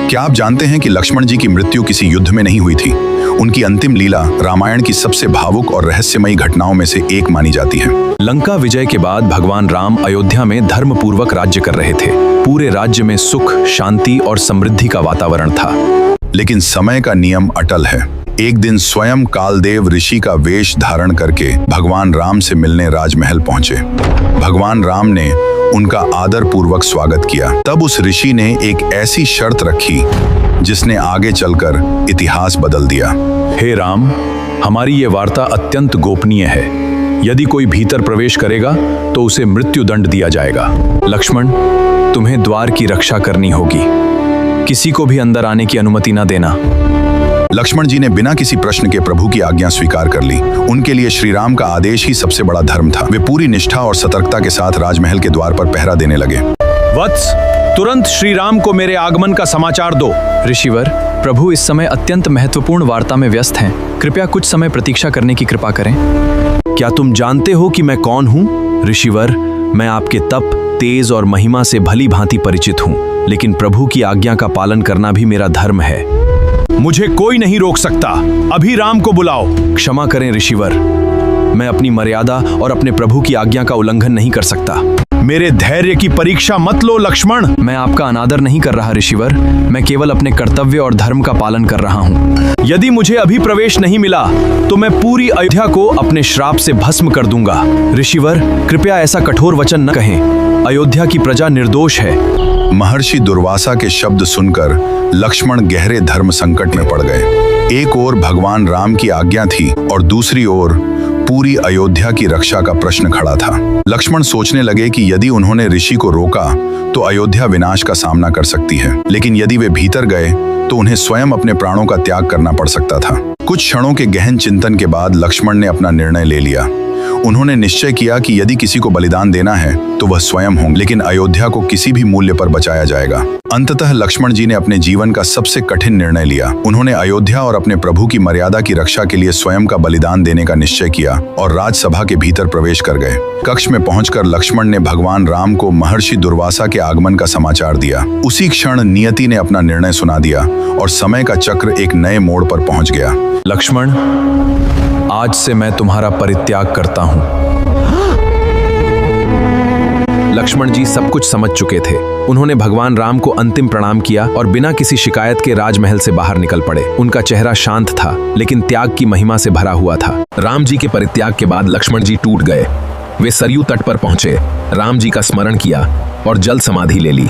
क्या आप जानते हैं कि लक्ष्मण जी की मृत्यु किसी युद्ध में नहीं हुई थी? उनकी अंतिम लीला रामायण की सबसे भावुक और रहस्यमयी घटनाओं में से एक मानी जाती है। लंका विजय के बाद भगवान राम अयोध्या में धर्मपूर्वक राज्य कर रहे थे। पूरे राज्य में सुख, शांति और समृद्धि का वातावरण था। लेकिन समय का नियम अटल है। एक दिन स्वयं कालदेव ऋषि का वेश धारण करके भगवान राम से मिलने राजमहल पहुंचे। भगवान राम ने उनका आदर पूर्वक स्वागत किया। तब उस ऋषि ने एक ऐसी शर्त रखी जिसने आगे चलकर इतिहास बदल दिया। हे राम, हमारी ये वार्ता अत्यंत गोपनीय है। यदि कोई भीतर प्रवेश करेगा तो उसे मृत्यु दंड दिया जाएगा। लक्ष्मण, तुम्हें द्वार की रक्षा करनी होगी। किसी को भी अंदर आने की अनुमति न देना। लक्ष्मण जी ने बिना किसी प्रश्न के प्रभु की आज्ञा स्वीकार कर ली। उनके लिए श्री राम का आदेश ही सबसे बड़ा धर्म था। वे पूरी निष्ठा और सतर्कता के साथ राजमहल के द्वार पर पहरा देने लगे। वत्स, तुरंत श्री राम को मेरे आगमन का समाचार दो। ऋषिवर, प्रभु इस समय अत्यंत महत्वपूर्ण वार्ता में व्यस्त हैं। कृपया कुछ समय प्रतीक्षा करने की कृपा करें। क्या तुम जानते हो कि मैं कौन हूँ? ऋषिवर, मैं आपके तप, तेज और महिमा से भली भांति परिचित हूँ, लेकिन प्रभु की आज्ञा का पालन करना भी मेरा धर्म है। मुझे कोई नहीं रोक सकता। अभी राम को बुलाओ। क्षमा करें ऋषिवर, मैं अपनी मर्यादा और अपने प्रभु की आज्ञा का उल्लंघन नहीं कर सकता। मेरे धैर्य की परीक्षा मत लो लक्ष्मण। मैं आपका अनादर नहीं कर रहा ऋषिवर, मैं केवल अपने कर्तव्य और धर्म का पालन कर रहा हूँ। यदि मुझे अभी प्रवेश नहीं मिला तो मैं पूरी अयोध्या को अपने श्राप से भस्म कर दूंगा। ऋषिवर, कृपया ऐसा कठोर वचन न कहें। अयोध्या की प्रजा निर्दोष है। महर्षि दुर्वासा के शब्द सुनकर लक्ष्मण गहरे धर्म संकट में पड़ गए। एक ओर भगवान राम की आज्ञा थी और दूसरी ओर पूरी अयोध्या की रक्षा का प्रश्न खड़ा था। लक्ष्मण सोचने लगे कि यदि उन्होंने ऋषि को रोका तो अयोध्या विनाश का सामना कर सकती है, लेकिन यदि वे भीतर गए तो उन्हें स्वयं अपने प्राणों का त्याग करना पड़ सकता था। कुछ क्षणों के गहन चिंतन के बाद लक्ष्मण ने अपना निर्णय ले लिया। उन्होंने निश्चय किया कि यदि किसी को बलिदान देना है तो वह स्वयं होंगे, लेकिन अयोध्या को किसी भी मूल्य पर बचाया जाएगा। अंततः लक्ष्मण जी ने अपने जीवन का सबसे कठिन निर्णय लिया। उन्होंने अयोध्या और अपने प्रभु की मर्यादा की रक्षा के लिए स्वयं का बलिदान देने का निश्चय किया और राजसभा के भीतर प्रवेश कर गए। कक्ष में पहुंचकर लक्ष्मण ने भगवान राम को महर्षि दुर्वासा के आगमन का समाचार दिया। उसी क्षण नियति ने अपना निर्णय सुना दिया और समय का चक्र एक नए मोड़ पर पहुंच गया। लक्ष्मण, आज से मैं तुम्हारा परित्याग करता हूं। लक्ष्मण जी सब कुछ समझ चुके थे। उन्होंने भगवान राम को अंतिम प्रणाम किया और बिना किसी शिकायत के राजमहल से बाहर निकल पड़े। उनका चेहरा शांत था, लेकिन त्याग की महिमा से भरा हुआ था। राम जी के परित्याग के बाद लक्ष्मण जी टूट गए। वे सरयू तट पर पहुंचे, राम जी का स्मरण किया और जल समाधि ले ली।